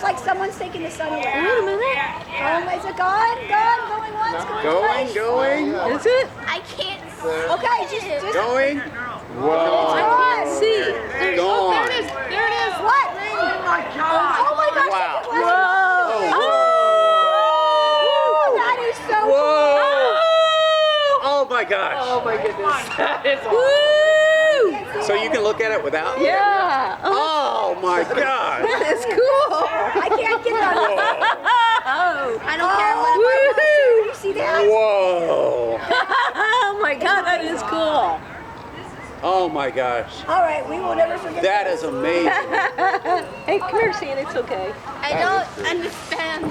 like someone's taking the sun away. Wait a minute. Oh, is it gone? Gone? Going once? Going twice? Going. Is it? I can't see. Okay, just Going. Whoa. I can't see. There's, oh, there it is. There it is. What? Oh my God. Oh my gosh. Wow. Whoa. Oh, that is so Whoa. cool. Oh my gosh. Oh my goodness. That is awesome. Woo! So you can look at it without? Yeah. Oh my gosh. That is cool. I can't get it on. Oh. I don't care what. Woohoo! You see that? Whoa. Oh my God, that is cool. Oh my gosh. All right, we will never forget That is amazing. Hey, come here, Sandy. It's okay. I don't understand.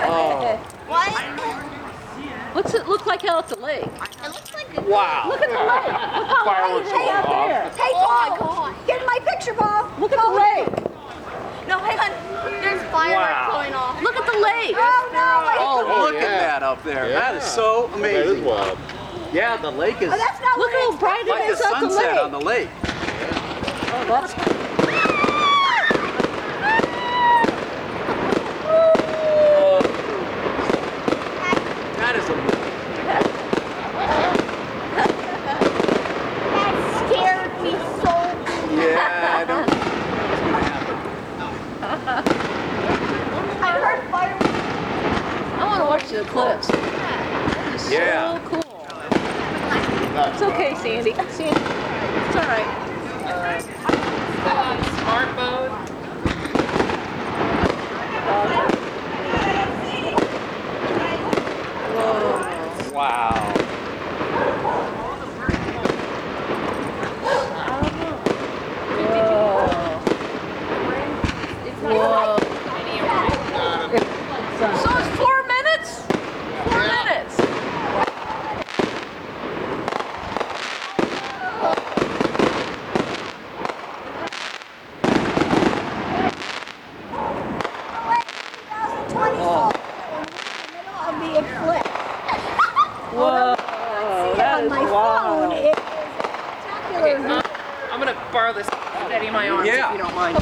Oh. What? What's it look like out at the lake? It looks like a Wow. Look at the lake. Look how Fireworks light it is out going there. Hey, Oh my Paul, God. get in my picture, Paul. Look at the lake. No, hang on. There's fireworks Wow. going off. Look at the lake. Oh, no. Oh, look at that up there. That is so That is amazing. wild. Yeah, the lake is Oh, that's not Look what how it's bright like it a is out the sunset lake. on the lake. Oh, that's That is amazing. That scared me so. Yeah, I don't know what's gonna happen. I heard fireworks. I want to watch the eclipse. That is Yeah. so cool. It's okay, Sandy. Sandy, it's all right. Still on smart mode. Wow. Whoa. So it's 4 minutes? 4 minutes. Oh. In the middle of the eclipse. Whoa. That On is my phone, wild. it is spectacular. I'm gonna borrow this steady my arms Yeah. if you don't mind.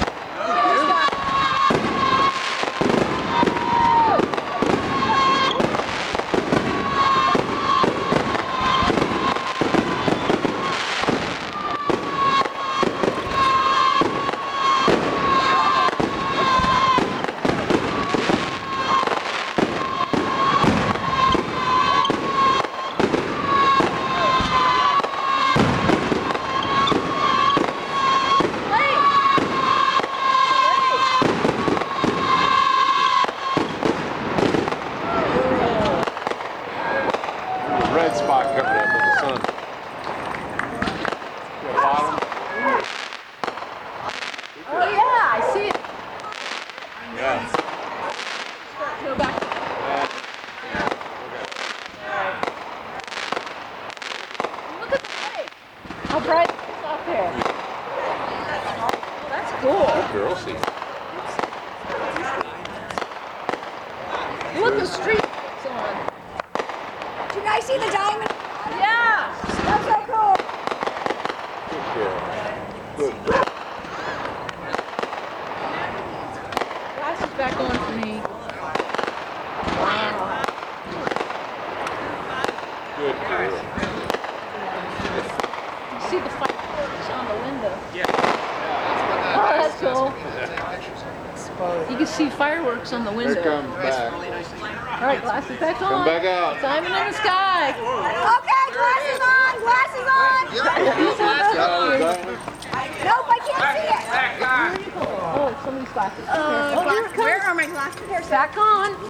Red spot coming up in the sun. The bottom. Oh, yeah, I see it. Yeah. Go back. Look at the lake. How bright it is out there. Oh, that's cool. Girl, see. Look, the street is on. Did you guys see the diamond? Yeah. That's so cool. Yeah. Good. Glasses back on for me. Wow. Good girl. You see the fireworks on the window. Yeah. Oh, that's cool. You can see fireworks on the Here window. comes back. All right, glasses back on. Come back out. Diamond in the sky. Okay, glasses on, glasses on. Nope, I can't see it. Oh, somebody's glasses. Where are my glasses? Back on.